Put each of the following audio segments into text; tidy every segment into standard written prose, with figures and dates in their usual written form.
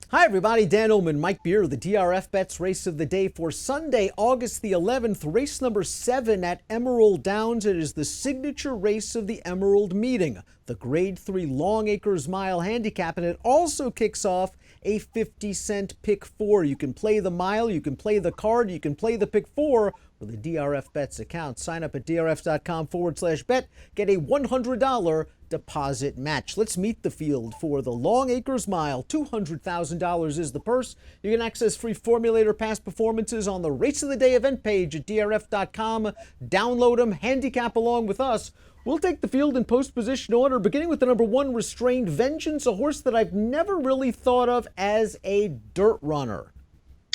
Hi, everybody. Dan Illman, Mike Beer, the DRFBets Race of the Day for Sunday, August the 11th, race number 7 at Emerald Downs. It is the signature race of the Emerald Meeting, the Grade 3 Longacres Mile handicap, and it also kicks off a 50-cent pick 4. You can play the mile, you can play the card, you can play the pick 4 with a DRFBets account. Sign up at drf.com/bet. Get a $100 deposit match. Let's meet the field for the Longacres Mile. $200,000 is the purse. You can access free formulator past performances on the Race of the Day event page at drf.com. Download them, handicap along with us. We'll take the field in post-position order, beginning with the number 1, Restrained Vengeance, a horse that I've never really thought of as a dirt runner.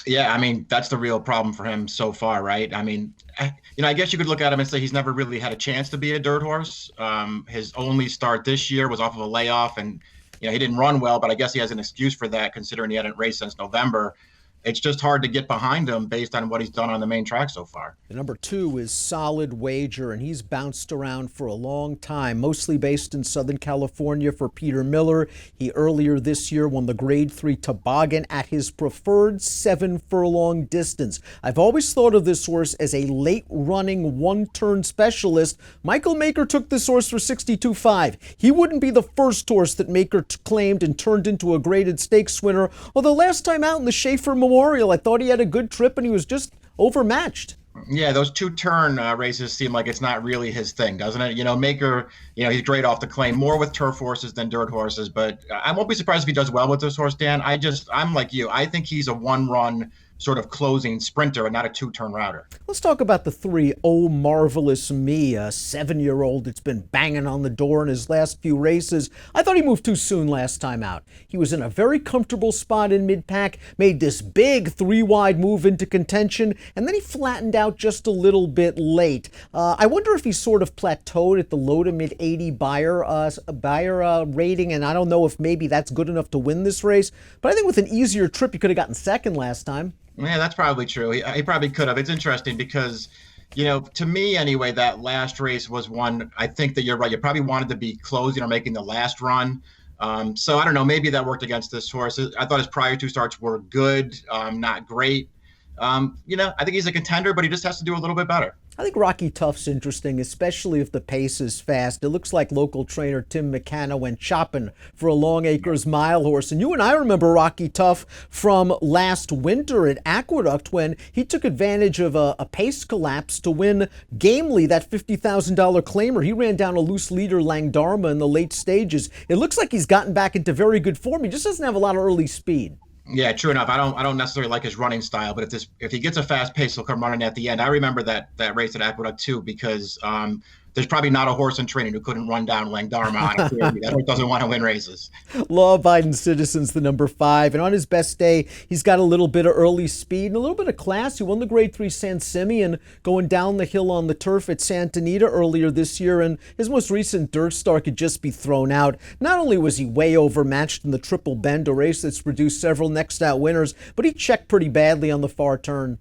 Yeah, I mean, that's the real problem for him so far, right? I mean, I guess you could look at him and say he's never really had a chance to be a dirt horse. His only start this year was off of a layoff, and, he didn't run well, but I guess he has an excuse for that considering he hadn't raced since November. It's just hard to get behind him based on what he's done on the main track so far. The number 2 is Solid Wager, and he's bounced around for a long time, mostly based in Southern California for Peter Miller. He earlier this year won the Grade 3 Toboggan at his preferred 7-furlong distance. I've always thought of this horse as a late-running one-turn specialist. Michael Maker took this horse for 62.5. He wouldn't be the first horse that Maker claimed and turned into a graded stakes winner, although last time out in the Schaefer Memorial, I thought he had a good trip and he was just overmatched. Yeah, those two-turn races seem like it's not really his thing, doesn't it? Maker, he's great off the claim, more with turf horses than dirt horses, but I won't be surprised if he does well with this horse, Dan. I'm like you. I think he's a one-run sort of closing sprinter and not a two-turn router. Let's talk about the 3, Oh Marvelous Me, a 7-year-old that's been banging on the door in his last few races. I thought he moved too soon last time out. He was in a very comfortable spot in mid-pack, made this big 3-wide move into contention, and then he flattened out just a little bit late. I wonder if he sort of plateaued at the low to mid-80 buyer rating, and I don't know if maybe that's good enough to win this race, but I think with an easier trip, he could have gotten second last time. Yeah, that's probably true. He probably could have. It's interesting because, to me anyway, that last race was one, I think that you're right. You probably wanted to be closing or making the last run. So I don't know, maybe that worked against this horse. I thought his prior 2 starts were good, not great. I think he's a contender, but he just has to do a little bit better. I think Rocky Tough's interesting, especially if the pace is fast. It looks like local trainer Tim McCanna went shopping for a Longacres Mile horse. And you and I remember Rocky Tough from last winter at Aqueduct when he took advantage of a pace collapse to win gamely that $50,000 claimer. He ran down a loose leader, Langdarma, in the late stages. It looks like he's gotten back into very good form. He just doesn't have a lot of early speed. Yeah, true enough. I don't necessarily like his running style, but if he gets a fast pace, he'll come running at the end. I remember that race at Aqueduct too, because there's probably not a horse in training who couldn't run down Langdarma on a clear. That horse doesn't want to win races. Law-abiding citizen's the number 5, and on his best day, he's got a little bit of early speed and a little bit of class. He won the Grade 3 San Simeon going down the hill on the turf at Santa Anita earlier this year, and his most recent dirt start could just be thrown out. Not only was he way overmatched in the Triple Bend, a race that's produced several next-out winners, but he checked pretty badly on the far turn.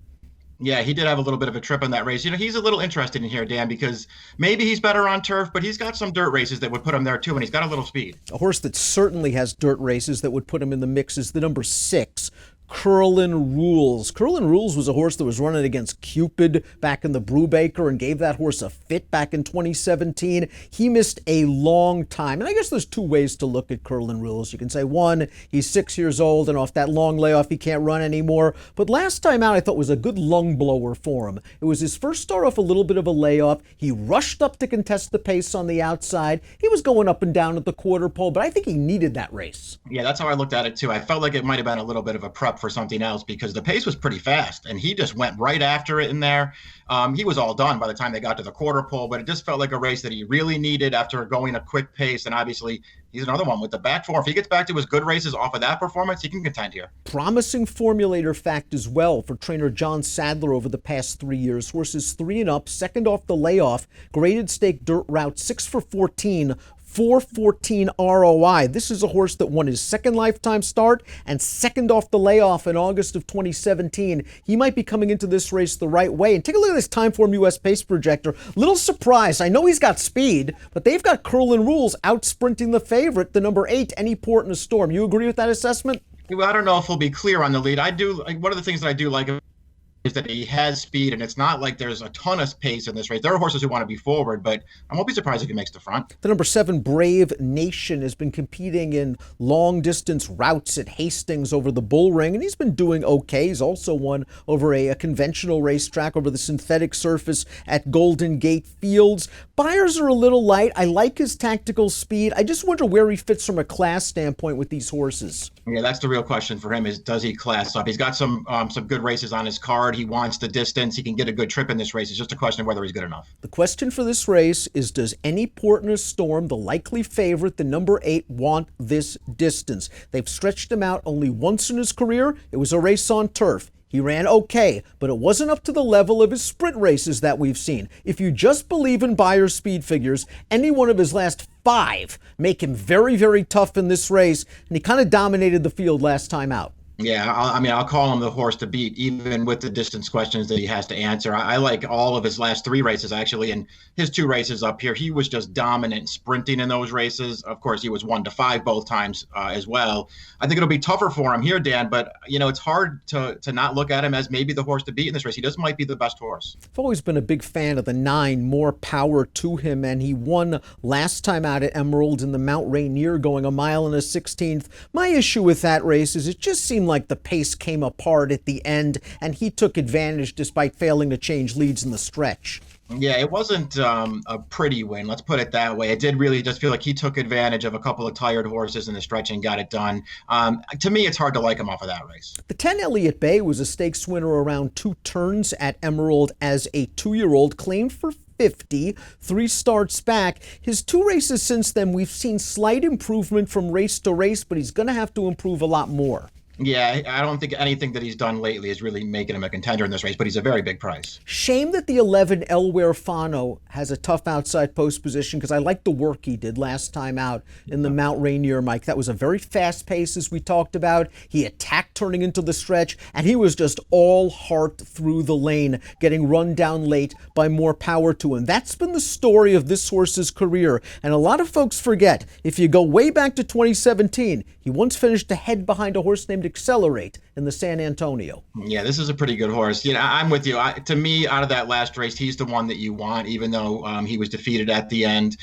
Yeah, he did have a little bit of a trip in that race. He's a little interested in here, Dan, because maybe he's better on turf, but he's got some dirt races that would put him there too, and he's got a little speed. A horse that certainly has dirt races that would put him in the mix is the number 6, Curlin Rules. Curlin Rules was a horse that was running against Cupid back in the Brubaker and gave that horse a fit back in 2017. He missed a long time. And I guess there's 2 ways to look at Curlin Rules. You can say, 1, he's 6 years old and off that long layoff, he can't run anymore. But last time out, I thought was a good lung blower for him. It was his first start off a little bit of a layoff. He rushed up to contest the pace on the outside. He was going up and down at the quarter pole, but I think he needed that race. Yeah, that's how I looked at it too. I felt like it might have been a little bit of a prep for something else because the pace was pretty fast and he just went right after it in there. He was all done by the time they got to the quarter pole, but it just felt like a race that he really needed after going a quick pace. And obviously he's another one with the back form. If he gets back to his good races off of that performance, he can contend here. Promising formulator fact as well for trainer John Sadler over the past 3 years. Horses 3 and up, second off the layoff, graded stake dirt route, 6 for 14, 414 ROI. This is a horse that won his second lifetime start and second off the layoff in August of 2017. He might be coming into this race the right way. And take a look at this Timeform US pace projector. Little surprise. I know he's got speed, but they've got Curlin Rules out sprinting the favorite, the number 8, Any Port in a Storm. You agree with that assessment? Well, I don't know if he'll be clear on the lead. One of the things that I do like is that he has speed, and it's not like there's a ton of pace in this race. There are horses who want to be forward, but I won't be surprised if he makes the front. The number 7 Brave Nation has been competing in long distance routes at Hastings over the Bull Ring, and he's been doing okay. He's also won over a conventional racetrack over the synthetic surface at Golden Gate Fields. Buyers are a little light. I like his tactical speed. I just wonder where he fits from a class standpoint with these horses. Yeah, that's the real question for him: is does he class up? He's got some good races on his card. He wants the distance. He can get a good trip in this race. It's just a question of whether he's good enough. The question for this race is, does Any Port in a Storm, the likely favorite, the number 8, want this distance? They've stretched him out only once in his career. It was a race on turf. He ran okay, but it wasn't up to the level of his sprint races that we've seen. If you just believe in Buyer's speed figures, any one of his last 5 make him very, very tough in this race, and he kind of dominated the field last time out. Yeah, I'll call him the horse to beat, even with the distance questions that he has to answer. I like all of his last 3 races, actually, and his 2 races up here. He was just dominant sprinting in those races. Of course, he was 1-5 both times as well. I think it'll be tougher for him here, Dan, but, it's hard to not look at him as maybe the horse to beat in this race. He just might be the best horse. I've always been a big fan of the 9, More Power to Him, and he won last time out at Emerald in the Mount Rainier, going 1 mile and a 16th. My issue with that race is it just seemed like the pace came apart at the end, and he took advantage despite failing to change leads in the stretch. Yeah, it wasn't a pretty win. Let's put it that way. It did really just feel like he took advantage of a couple of tired horses in the stretch and got it done. To me, it's hard to like him off of that race. The 10 Elliott Bay was a stakes winner around 2 turns at Emerald as a 2-year-old, claimed for 50, 3 starts back. His 2 races since then, we've seen slight improvement from race to race, but he's going to have to improve a lot more. Yeah, I don't think anything that he's done lately is really making him a contender in this race, but he's a very big price. Shame that the 11 Elware Fano has a tough outside post position, because I like the work he did last time out in the Mount Rainier, Mike. That was a very fast pace, as we talked about. He attacked turning into the stretch, and he was just all heart through the lane, getting run down late by More Power to Him. That's been the story of this horse's career, and a lot of folks forget, if you go way back to 2017, he once finished ahead behind a horse named Accelerate in the San Antonio. Yeah, this is a pretty good horse. I'm with you. To me, out of that last race, he's the one that you want, even though he was defeated at the end.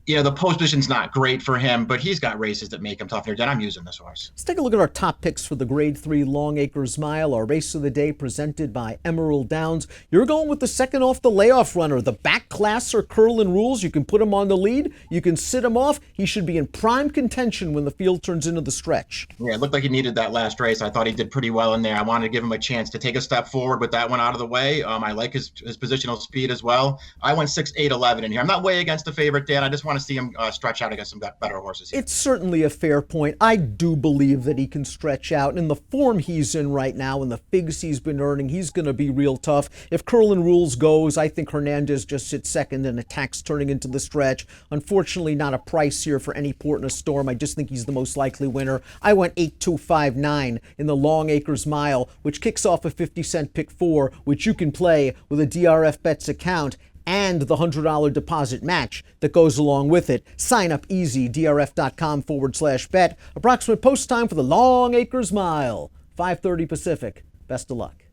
The post position's not great for him, but he's got races that make him tough here. Dan, I'm using this horse. Let's take a look at our top picks for the Grade 3 Longacres Mile, our race of the day presented by Emerald Downs. You're going with the second off the layoff runner. The back classer Curlin Rules. You can put him on the lead. You can sit him off. He should be in prime contention when the field turns into the stretch. Yeah, it looked like he needed that last race. I thought he did pretty well in there. I wanted to give him a chance to take a step forward with that one out of the way. I like his positional speed as well. I went 6, 8, 11 in here. I'm not way against the favorite, Dan. I just want to see him stretch out against some better horses here. It's certainly a fair point. I do believe that he can stretch out, and in the form he's in right now and the figs he's been earning, he's going to be real tough. If Curlin Rules goes, I think Hernandez just sits second and attacks turning into the stretch. Unfortunately, not a price here for Any Port in a Storm. I just think he's the most likely winner. I went 8, 2, 5, 9 in the Longacres Mile, which kicks off a 50-cent pick 4, which you can play with a DRFBets account and the $100 deposit match that goes along with it. Sign up easy, drf.com/bet. Approximate post time for the Longacres Mile, 5:30 Pacific. Best of luck.